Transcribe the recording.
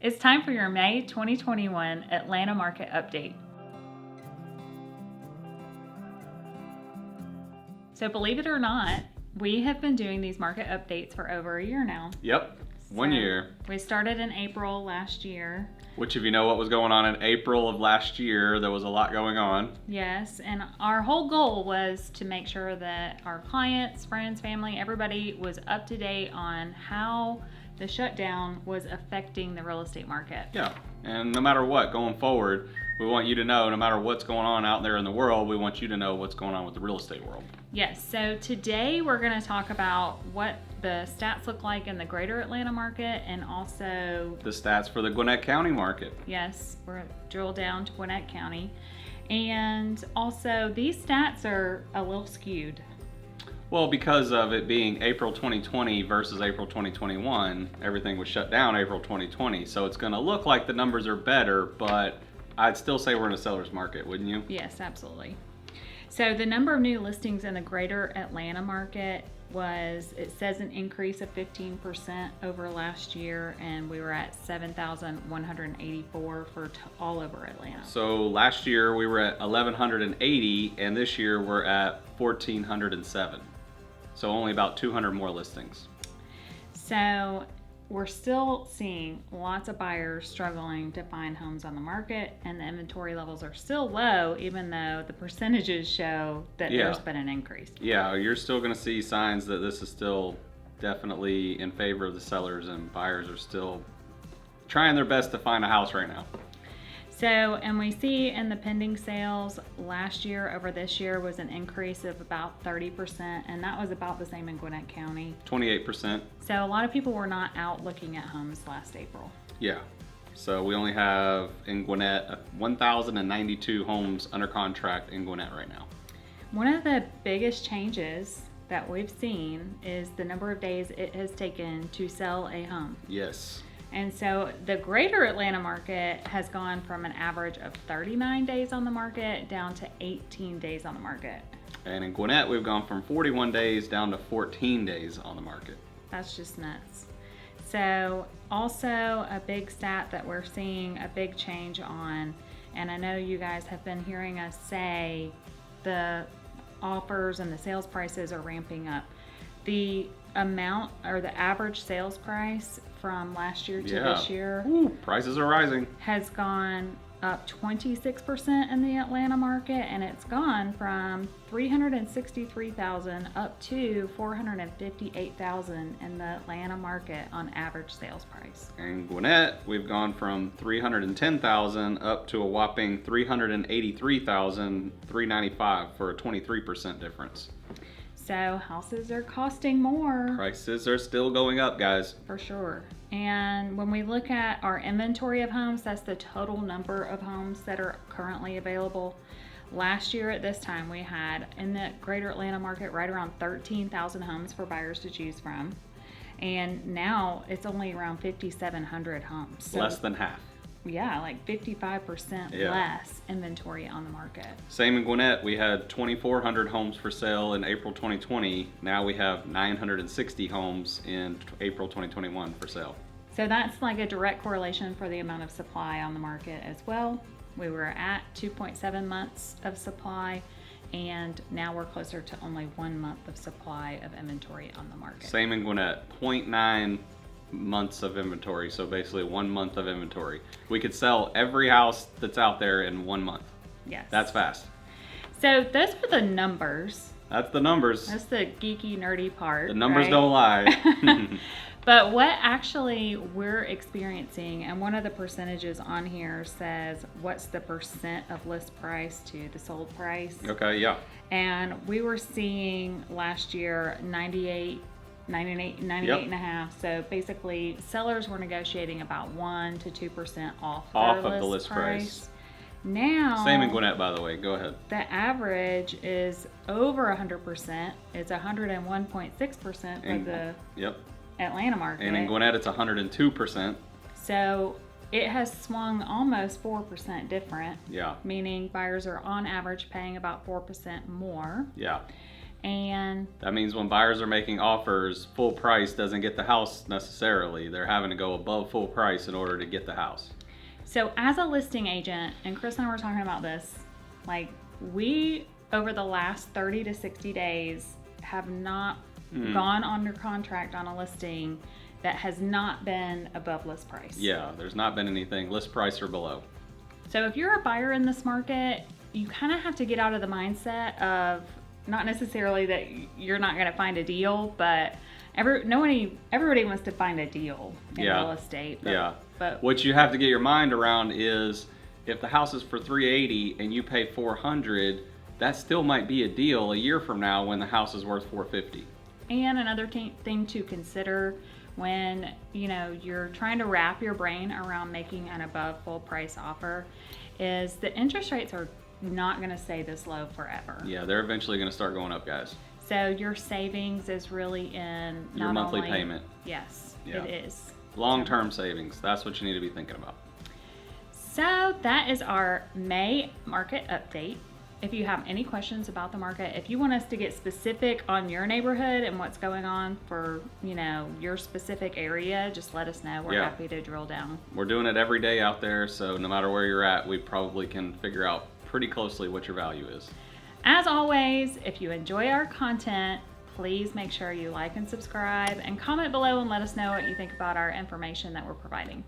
It's time for your May 2021 Atlanta Market Update. So believe it or not, we have been doing these market updates for over a year now. Yep, 1 year. We started in April last year. Which, if you know what was going on in April of last year, there was a lot going on. Yes, and our whole goal was to make sure that our clients, friends, family, everybody was up to date on how the shutdown was affecting the real estate market. Yeah, and no matter what, going forward, we want you to know, no matter what's going on out there in the world, we want you to know what's going on with the real estate world. Yes, so today we're going to talk about what the stats look like in the greater Atlanta market and also the stats for the Gwinnett County market. Yes, we're going to drill down to Gwinnett County. And also, these stats are a little skewed. Well, because of it being April 2020 versus April 2021, everything was shut down April 2020. So it's going to look like the numbers are better, but I'd still say we're in a seller's market, wouldn't you? Yes, absolutely. So the number of new listings in the greater Atlanta market it says an increase of 15% over last year, and we were at 7,184 for all over Atlanta. So last year we were at 1,180, and this year we're at 1,407. So only about 200 more listings. So we're still seeing lots of buyers struggling to find homes on the market, and the inventory levels are still low, even though the percentages show that there's been an increase. Yeah, you're still going to see signs that this is still definitely in favor of the sellers, and buyers are still trying their best to find a house right now. So, and we see in the pending sales last year over this year was an increase of about 30%, and that was about the same in Gwinnett County. 28%. So a lot of people were not out looking at homes last April. Yeah. So we only have in Gwinnett 1,092 homes under contract in Gwinnett right now. One of the biggest changes that we've seen is the number of days it has taken to sell a home. Yes. And so the greater Atlanta market has gone from an average of 39 days on the market down to 18 days on the market. And in Gwinnett, we've gone from 41 days down to 14 days on the market. That's just nuts. So also a big stat that we're seeing a big change on, and I know you guys have been hearing us say the offers and the sales prices are ramping up. The amount or the average sales price from last year to this year prices are rising, has gone up 26% in the Atlanta market, and it's gone from $363,000 up to $458,000 in the Atlanta market on average sales price. In Gwinnett, we've gone from $310,000 up to a whopping $383,395 for a 23% difference. So houses are costing more. Prices are still going up, guys. For sure. And when we look at our inventory of homes, that's the total number of homes that are currently available. Last year at this time, we had in the greater Atlanta market right around 13,000 homes for buyers to choose from. And now it's only around 5,700 homes. So less than half. Yeah, like 55% less inventory on the market. Same in Gwinnett. We had 2,400 homes for sale in April 2020. Now we have 960 homes in April 2021 for sale. So that's like a direct correlation for the amount of supply on the market as well. We were at 2.7 months of supply, and now we're closer to only 1 month of supply of inventory on the market. Same in Gwinnett, 0.9 months of inventory, so basically 1 month of inventory. We could sell every house that's out there in 1 month. Yes. That's fast. So those are the numbers. That's the numbers. That's the geeky, nerdy part. The numbers right? don't lie. But what actually we're experiencing, and one of the percentages on here says what's the percent of list price to the sold price. Okay, yeah. And we were seeing last year 98 and a half. So basically sellers were negotiating about 1 to 2% off of the list price. Now, same in Gwinnett, by the way. Go ahead. The average is over 100%. It's 101.6% for the Atlanta market. And in Gwinnett, it's 102%. So it has swung almost 4% different. Yeah. Meaning buyers are on average paying about 4% more. Yeah. And that means when buyers are making offers, full price doesn't get the house necessarily. They're having to go above full price in order to get the house. so as a listing agent, and Chris and I were talking about this, like we, over the last 30 to 60 days, have not gone under contract on a listing that has not been above list price. Yeah, there's not been anything list price or below. So if you're a buyer in this market, you kind of have to get out of the mindset of not necessarily that you're not going to find a deal, but everybody wants to find a deal in real estate. But what you have to get your mind around is if the house is for $380 and you pay $400, that still might be a deal a year from now when the house is worth $450. And another thing to consider when you're trying to wrap your brain around making an above full price offer is the interest rates are not going to stay this low forever. Yeah, they're eventually going to start going up, guys. So your savings is really in your monthly payment. Yes, yeah. It is. Long-term savings. That's what you need to be thinking about. So that is our May market update. If you have any questions about the market, if you want us to get specific on your neighborhood and what's going on for, your specific area, just let us know. We're happy to drill down. We're doing it every day out there, so no matter where you're at, we probably can figure out pretty closely what your value is. As always, if you enjoy our content, please make sure you like and subscribe and comment below and let us know what you think about our information that we're providing.